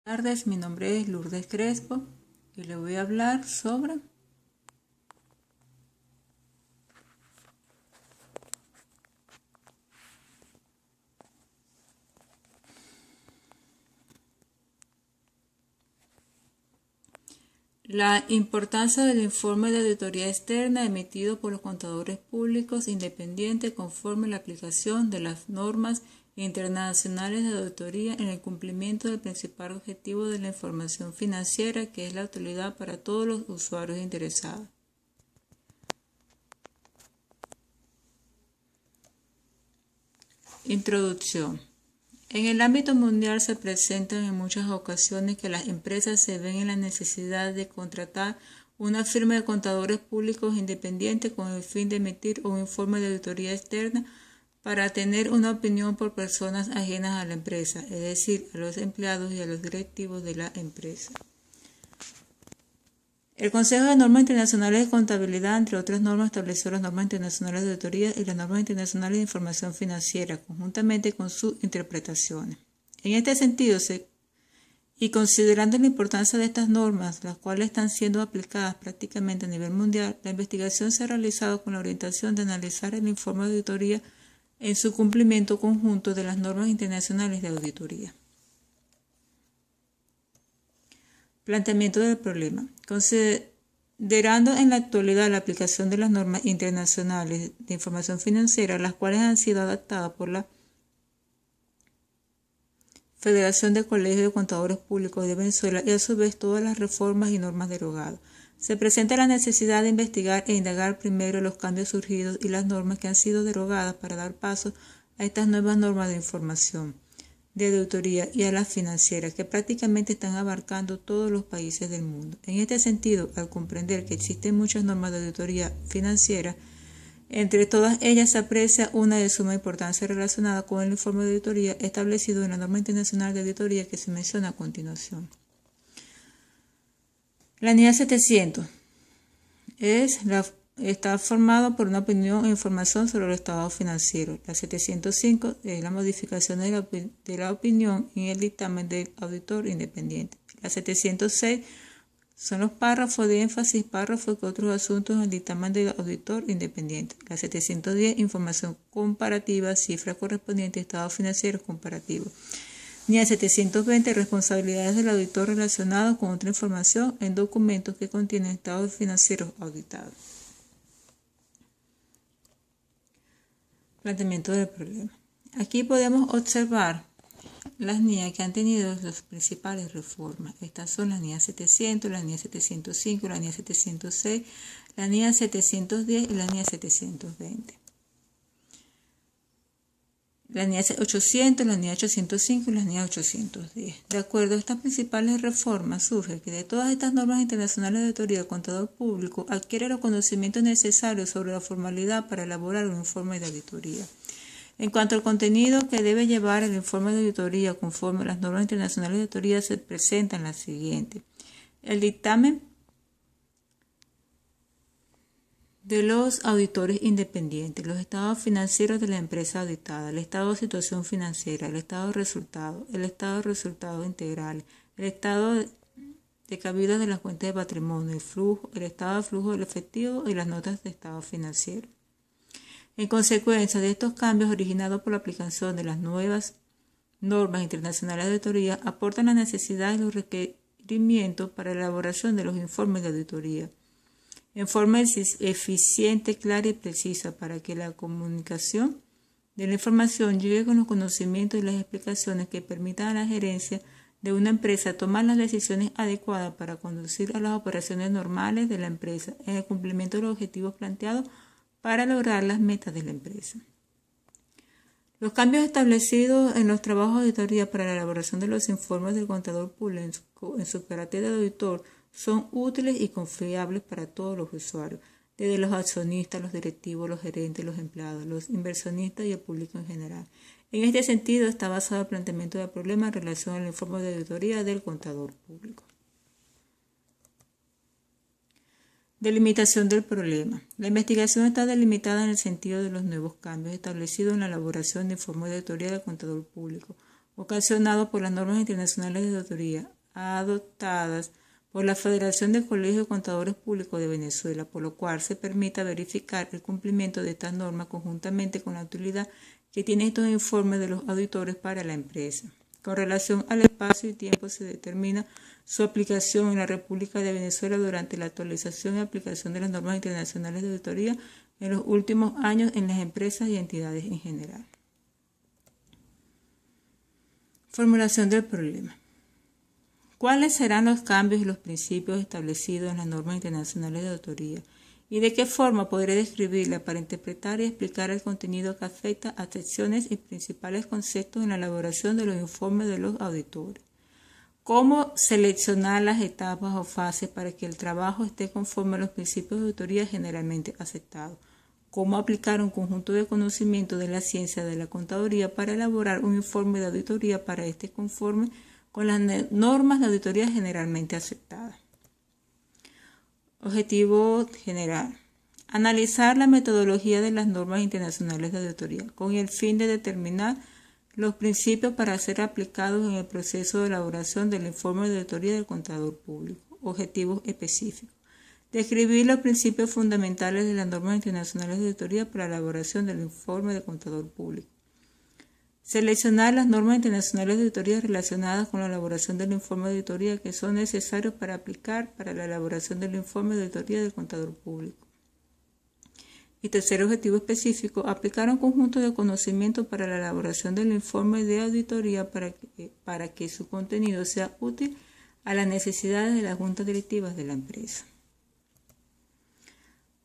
Buenas tardes, mi nombre es Lourdes Crespo y le voy a hablar sobre la importancia del informe de auditoría externa emitido por los contadores públicos independientes conforme a la aplicación de las normas internacionales de auditoría en el cumplimiento del principal objetivo de la información financiera, que es la utilidad para todos los usuarios interesados. Introducción. En el ámbito mundial se presentan en muchas ocasiones que las empresas se ven en la necesidad de contratar una firma de contadores públicos independientes con el fin de emitir un informe de auditoría externa para tener una opinión por personas ajenas a la empresa, es decir, a los empleados y a los directivos de la empresa. El Consejo de Normas Internacionales de Contabilidad, entre otras normas, estableció las normas internacionales de auditoría y las normas internacionales de información financiera, conjuntamente con sus interpretaciones. En este sentido, y considerando la importancia de estas normas, las cuales están siendo aplicadas prácticamente a nivel mundial, la investigación se ha realizado con la orientación de analizar el informe de auditoría en su cumplimiento conjunto de las normas internacionales de auditoría. Planteamiento del problema. Considerando en la actualidad la aplicación de las normas internacionales de información financiera, las cuales han sido adaptadas por la Federación de Colegios de Contadores Públicos de Venezuela y a su vez todas las reformas y normas derogadas, se presenta la necesidad de investigar e indagar primero los cambios surgidos y las normas que han sido derogadas para dar paso a estas nuevas normas de información de auditoría y a las financieras que prácticamente están abarcando todos los países del mundo. En este sentido, al comprender que existen muchas normas de auditoría financiera, entre todas ellas se aprecia una de suma importancia relacionada con el informe de auditoría establecido en la norma internacional de auditoría que se menciona a continuación. La NIA 700 está formado por una opinión e información sobre el estado financiero. La 705 es la modificación de la opinión en el dictamen del auditor independiente. La 706 son los párrafos de énfasis, párrafos y otros asuntos en el dictamen del auditor independiente. La 710, información comparativa, cifras correspondientes a estado financiero comparativo. NIA 720, responsabilidades del auditor relacionadas con otra información en documentos que contienen estados financieros auditados. Planteamiento del problema. Aquí podemos observar las NIA que han tenido las principales reformas. Estas son la NIA 700, la NIA 705, la NIA 706, la NIA 710 y la NIA 720. La NIA 800, la NIA 805 y la NIA 810. De acuerdo a estas principales reformas, surge que de todas estas normas internacionales de auditoría, el contador público adquiere los conocimientos necesarios sobre la formalidad para elaborar un informe de auditoría. En cuanto al contenido que debe llevar el informe de auditoría conforme a las normas internacionales de auditoría, se presentan las siguientes. El dictamen de los auditores independientes, los estados financieros de la empresa auditada, el estado de situación financiera, el estado de resultados integrales, el estado de cabida de las cuentas de patrimonio, el estado de flujo del efectivo y las notas de estado financiero. En consecuencia de estos cambios originados por la aplicación de las nuevas normas internacionales de auditoría, aportan las necesidades y los requerimientos para la elaboración de los informes de auditoría en forma eficiente, clara y precisa para que la comunicación de la información llegue con los conocimientos y las explicaciones que permitan a la gerencia de una empresa tomar las decisiones adecuadas para conducir a las operaciones normales de la empresa en el cumplimiento de los objetivos planteados para lograr las metas de la empresa. Los cambios establecidos en los trabajos de auditoría para la elaboración de los informes del contador público en su carácter de auditor son útiles y confiables para todos los usuarios, desde los accionistas, los directivos, los gerentes, los empleados, los inversionistas y el público en general. En este sentido, está basado el planteamiento del problema en relación al informe de auditoría del contador público. Delimitación del problema. La investigación está delimitada en el sentido de los nuevos cambios establecidos en la elaboración de informes de auditoría del contador público, ocasionados por las normas internacionales de auditoría, adoptadas por la Federación de Colegios de Contadores Públicos de Venezuela, por lo cual se permita verificar el cumplimiento de estas normas conjuntamente con la utilidad que tienen estos informes de los auditores para la empresa. Con relación al espacio y tiempo, se determina su aplicación en la República de Venezuela durante la actualización y aplicación de las normas internacionales de auditoría en los últimos años en las empresas y entidades en general. Formulación del problema. ¿Cuáles serán los cambios y los principios establecidos en las normas internacionales de auditoría? ¿Y de qué forma podré describirla para interpretar y explicar el contenido que afecta a secciones y principales conceptos en la elaboración de los informes de los auditores? ¿Cómo seleccionar las etapas o fases para que el trabajo esté conforme a los principios de auditoría generalmente aceptados? ¿Cómo aplicar un conjunto de conocimientos de la ciencia de la contaduría para elaborar un informe de auditoría para este conforme con las normas de auditoría generalmente aceptadas? Objetivo general. Analizar la metodología de las normas internacionales de auditoría con el fin de determinar los principios para ser aplicados en el proceso de elaboración del informe de auditoría del contador público. Objetivos específicos. Describir los principios fundamentales de las normas internacionales de auditoría para la elaboración del informe del contador público. Seleccionar las normas internacionales de auditoría relacionadas con la elaboración del informe de auditoría que son necesarios para aplicar para la elaboración del informe de auditoría del contador público. Y tercer objetivo específico, aplicar un conjunto de conocimientos para la elaboración del informe de auditoría para que su contenido sea útil a las necesidades de las juntas directivas de la empresa.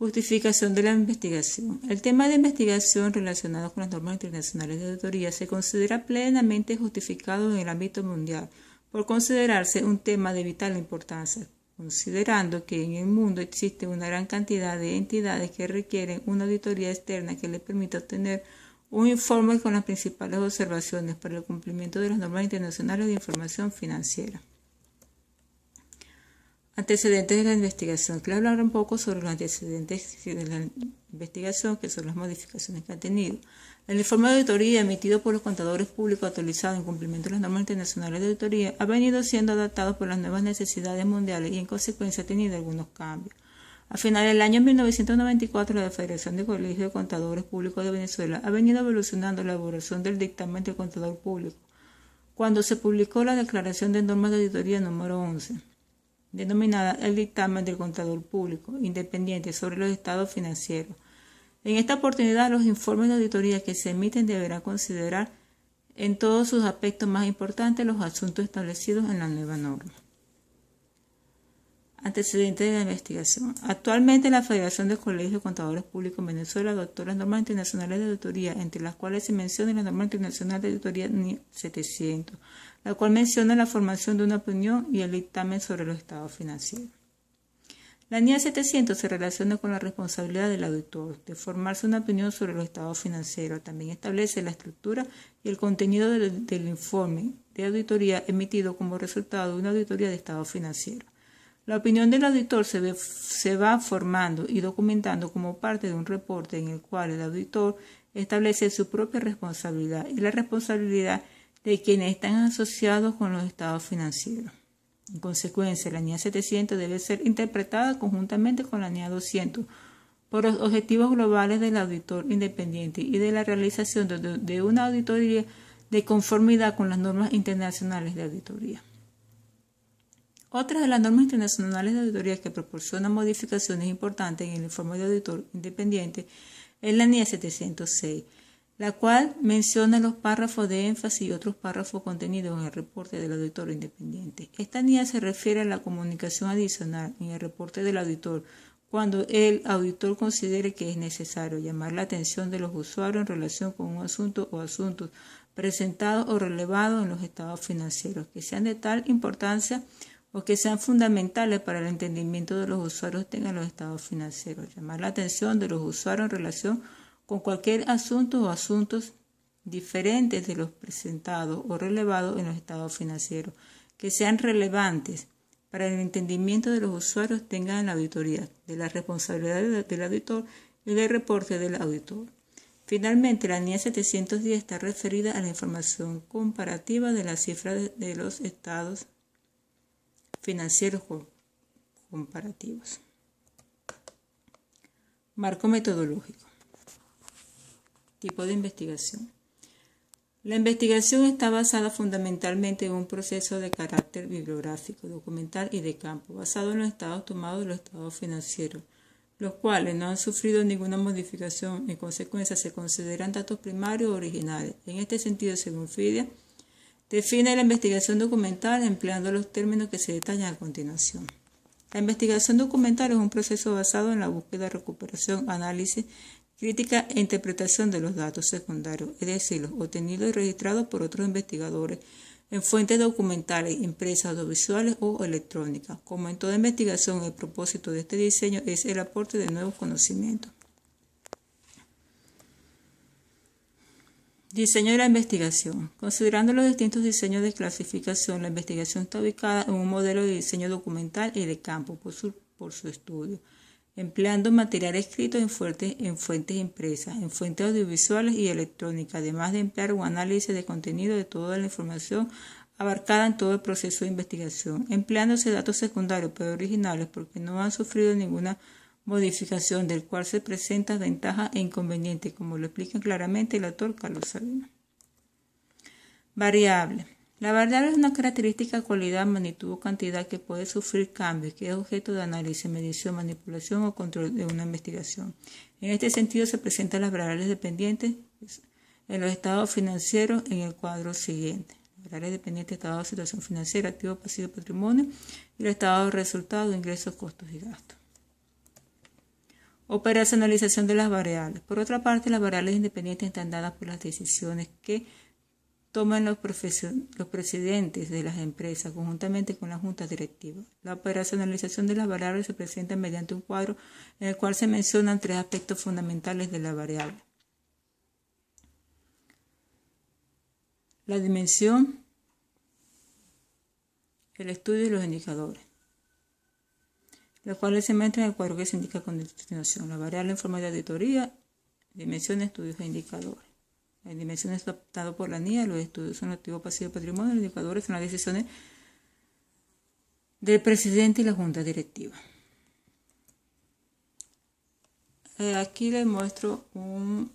Justificación de la investigación. El tema de investigación relacionado con las normas internacionales de auditoría se considera plenamente justificado en el ámbito mundial por considerarse un tema de vital importancia, considerando que en el mundo existe una gran cantidad de entidades que requieren una auditoría externa que les permita obtener un informe con las principales observaciones para el cumplimiento de las normas internacionales de información financiera. Antecedentes de la investigación. Quiero hablar un poco sobre los antecedentes de la investigación, que son las modificaciones que ha tenido. El informe de auditoría emitido por los contadores públicos actualizado en cumplimiento de las normas internacionales de auditoría ha venido siendo adaptado por las nuevas necesidades mundiales y en consecuencia ha tenido algunos cambios. A final del año 1994, la Federación de Colegios de Contadores Públicos de Venezuela ha venido evolucionando la elaboración del dictamen del contador público, cuando se publicó la Declaración de Normas de Auditoría número 11. Denominada el dictamen del contador público independiente sobre los estados financieros. En esta oportunidad, los informes de auditoría que se emiten deberán considerar en todos sus aspectos más importantes los asuntos establecidos en la nueva norma. Antecedentes de la investigación. Actualmente, la Federación de Colegios de Contadores Públicos en Venezuela adoptó las normas internacionales de auditoría, entre las cuales se menciona la norma internacional de auditoría NIE 700, la cual menciona la formación de una opinión y el dictamen sobre los estados financieros. La NIE 700 se relaciona con la responsabilidad del auditor de formarse una opinión sobre los estados financieros. También establece la estructura y el contenido del informe de auditoría emitido como resultado de una auditoría de estados financieros. La opinión del auditor se va formando y documentando como parte de un reporte en el cual el auditor establece su propia responsabilidad y la responsabilidad de quienes están asociados con los estados financieros. En consecuencia, la NIE 700 debe ser interpretada conjuntamente con la NIE 200 por los objetivos globales del auditor independiente y de la realización de una auditoría de conformidad con las normas internacionales de auditoría. Otras de las normas internacionales de auditoría que proporcionan modificaciones importantes en el informe de auditor independiente es la NIE 706, la cual menciona los párrafos de énfasis y otros párrafos contenidos en el reporte del auditor independiente. Esta NIE se refiere a la comunicación adicional en el reporte del auditor cuando el auditor considere que es necesario llamar la atención de los usuarios en relación con un asunto o asuntos presentados o relevados en los estados financieros que sean de tal importancia o que sean fundamentales para el entendimiento de los usuarios tengan los estados financieros. Llamar la atención de los usuarios en relación con cualquier asunto o asuntos diferentes de los presentados o relevados en los estados financieros, que sean relevantes para el entendimiento de los usuarios tengan la auditoría, de la responsabilidad del auditor y del reporte del auditor. Finalmente, la NIE 710 está referida a la información comparativa de las cifras de los estados financieros comparativos. Marco metodológico. Tipo de investigación. La investigación está basada fundamentalmente en un proceso de carácter bibliográfico, documental y de campo, basado en los estados tomados de los estados financieros, los cuales no han sufrido ninguna modificación. En consecuencia, se consideran datos primarios o originales. En este sentido, según FIDIA, define la investigación documental empleando los términos que se detallan a continuación. La investigación documental es un proceso basado en la búsqueda, recuperación, análisis, crítica e interpretación de los datos secundarios, es decir, los obtenidos y registrados por otros investigadores en fuentes documentales, impresas, audiovisuales o electrónicas. Como en toda investigación, el propósito de este diseño es el aporte de nuevos conocimientos. Diseño de la investigación. Considerando los distintos diseños de clasificación, la investigación está ubicada en un modelo de diseño documental y de campo por su estudio, empleando material escrito en fuentes impresas, en fuentes audiovisuales y electrónicas, además de emplear un análisis de contenido de toda la información abarcada en todo el proceso de investigación, empleándose datos secundarios pero originales porque no han sufrido ninguna modificación, del cual se presentan ventajas e inconvenientes, como lo explica claramente el autor Carlos Sabino. Variable. La variable es una característica, cualidad, magnitud o cantidad que puede sufrir cambios, que es objeto de análisis, medición, manipulación o control de una investigación. En este sentido, se presentan las variables dependientes en los estados financieros en el cuadro siguiente. Variables dependientes: estado de situación financiera, activo, pasivo, patrimonio, y el estado de resultados, ingresos, costos y gastos. Operacionalización de las variables. Por otra parte, las variables independientes están dadas por las decisiones que toman los presidentes de las empresas conjuntamente con las juntas directivas. La operacionalización de las variables se presenta mediante un cuadro en el cual se mencionan tres aspectos fundamentales de la variable: la dimensión, el estudio y los indicadores, los cuales se muestran en el cuadro que se indica con continuación. La variable en forma de auditoría, dimensiones, estudios e indicadores. Las dimensiones adoptadas por la NIA, los estudios son activo, pasivo y patrimonio, los indicadores son las decisiones del presidente y la junta directiva. Aquí les muestro un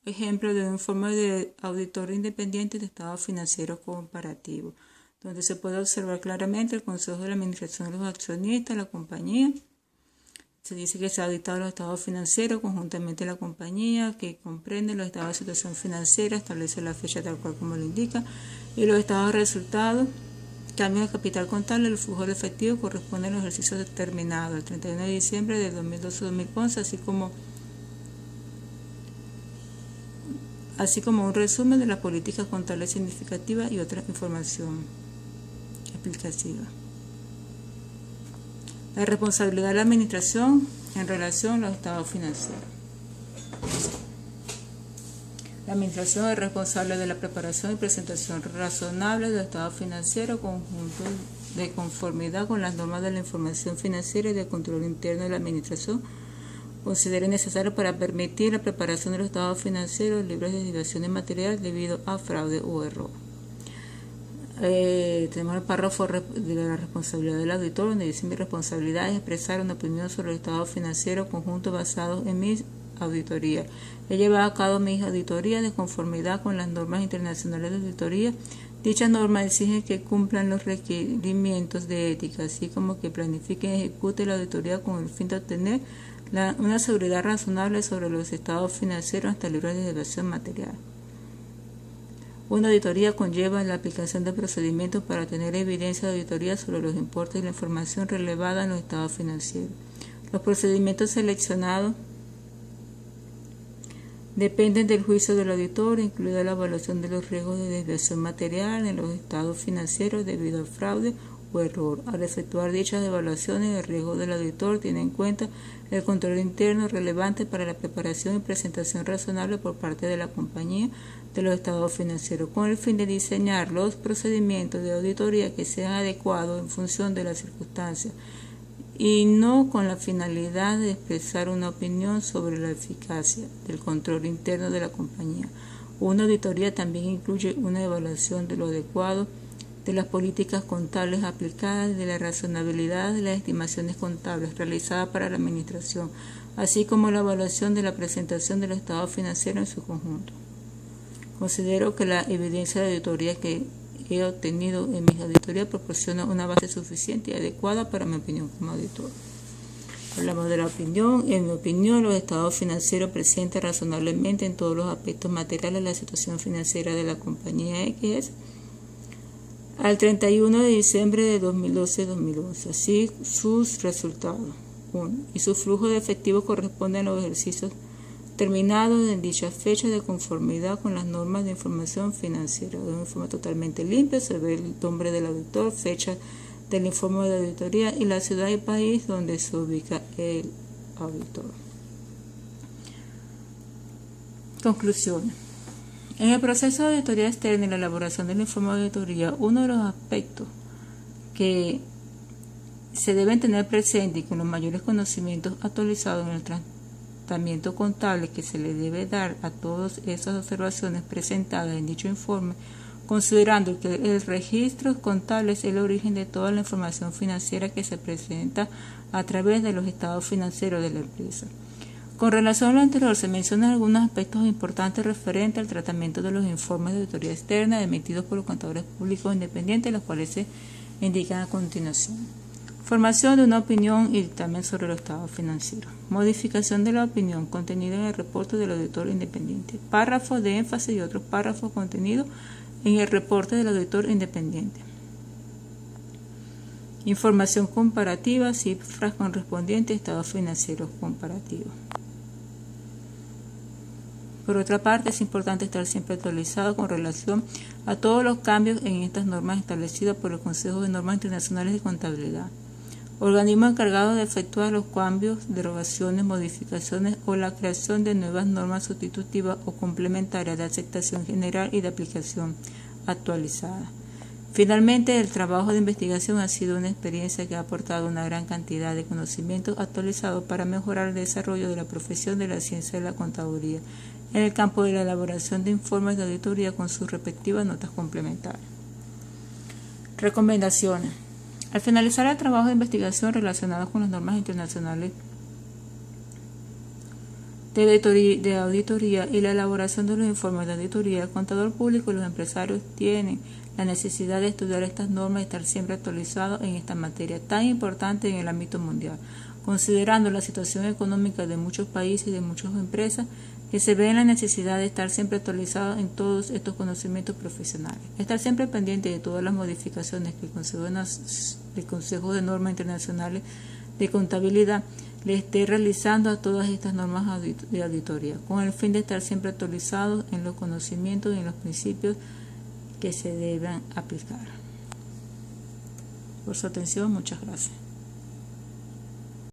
ejemplo de un informe de auditor independiente de estado financiero comparativo, donde se puede observar claramente el consejo de la administración de los accionistas, la compañía. Se dice que se ha auditado los estados financieros conjuntamente la compañía, que comprende los estados de situación financiera, establece la fecha tal cual como lo indica, y los estados de resultados, cambio de capital contable, el flujo de efectivo corresponde a los ejercicios determinados, el 31 de diciembre de 2012-2011, así como un resumen de las políticas contables significativas y otra información explicativa. La responsabilidad de la administración en relación a los estados financieros. La administración es responsable de la preparación y presentación razonable del estado financiero, conjunto de conformidad con las normas de la información financiera y de control interno de la administración considere necesario para permitir la preparación de los estados financieros libres de desviaciones materiales debido a fraude o error. Tenemos el párrafo de la responsabilidad del auditor, donde dice: mi responsabilidad es expresar una opinión sobre el estado financiero conjunto basado en mis auditorías. He llevado a cabo mis auditorías de conformidad con las normas internacionales de auditoría. Dichas normas exigen que cumplan los requerimientos de ética, así como que planifiquen y ejecuten la auditoría con el fin de obtener una seguridad razonable sobre los estados financieros hasta libres de desviación material. Una auditoría conlleva la aplicación de procedimientos para tener evidencia de auditoría sobre los importes y la información relevada en los estados financieros. Los procedimientos seleccionados dependen del juicio del auditor, incluida la evaluación de los riesgos de desviación material en los estados financieros debido al fraude o error. Al efectuar dichas evaluaciones, el riesgo del auditor tiene en cuenta el control interno relevante para la preparación y presentación razonable por parte de la compañía de los estados financieros, con el fin de diseñar los procedimientos de auditoría que sean adecuados en función de las circunstancias y no con la finalidad de expresar una opinión sobre la eficacia del control interno de la compañía. Una auditoría también incluye una evaluación de lo adecuado de las políticas contables aplicadas, de la razonabilidad de las estimaciones contables realizadas para la administración, así como la evaluación de la presentación del estado financiero en su conjunto. Considero que la evidencia de auditoría que he obtenido en mis auditorías proporciona una base suficiente y adecuada para mi opinión como auditor. Hablamos de la opinión. En mi opinión, los estados financieros presentan razonablemente en todos los aspectos materiales la situación financiera de la compañía X al 31 de diciembre de 2012, así sus resultados. 1. Y su flujo de efectivo corresponde a los ejercicios terminados en dicha fecha de conformidad con las normas de información financiera. De una forma totalmente limpia se ve el nombre del auditor, fecha del informe de auditoría y la ciudad y país donde se ubica el auditor. Conclusiones. En el proceso de auditoría externa y la elaboración del informe de auditoría, uno de los aspectos que se deben tener presente y con los mayores conocimientos actualizados en el tratamiento contable que se le debe dar a todas esas observaciones presentadas en dicho informe, considerando que el registro contable es el origen de toda la información financiera que se presenta a través de los estados financieros de la empresa. Con relación a lo anterior, se mencionan algunos aspectos importantes referentes al tratamiento de los informes de auditoría externa emitidos por los contadores públicos independientes, los cuales se indican a continuación. Formación de una opinión y dictamen sobre los estados financieros. Modificación de la opinión contenida en el reporte del auditor independiente. Párrafos de énfasis y otros párrafos contenidos en el reporte del auditor independiente. Información comparativa, cifras correspondientes a estados financieros comparativos. Por otra parte, es importante estar siempre actualizado con relación a todos los cambios en estas normas establecidas por el Consejo de Normas Internacionales de Contabilidad, organismo encargado de efectuar los cambios, derogaciones, modificaciones o la creación de nuevas normas sustitutivas o complementarias de aceptación general y de aplicación actualizada. Finalmente, el trabajo de investigación ha sido una experiencia que ha aportado una gran cantidad de conocimientos actualizados para mejorar el desarrollo de la profesión de la ciencia de la contaduría en el campo de la elaboración de informes de auditoría con sus respectivas notas complementarias. Recomendaciones. Al finalizar el trabajo de investigación relacionado con las normas internacionales de auditoría y la elaboración de los informes de auditoría, el contador público y los empresarios tienen la necesidad de estudiar estas normas y estar siempre actualizados en esta materia tan importante en el ámbito mundial, considerando la situación económica de muchos países y de muchas empresas, que se ve en la necesidad de estar siempre actualizados en todos estos conocimientos profesionales. Estar siempre pendiente de todas las modificaciones que el Consejo de Normas Internacionales de Contabilidad le esté realizando a todas estas normas de auditoría, con el fin de estar siempre actualizados en los conocimientos y en los principios que se deben aplicar. Por su atención, muchas gracias.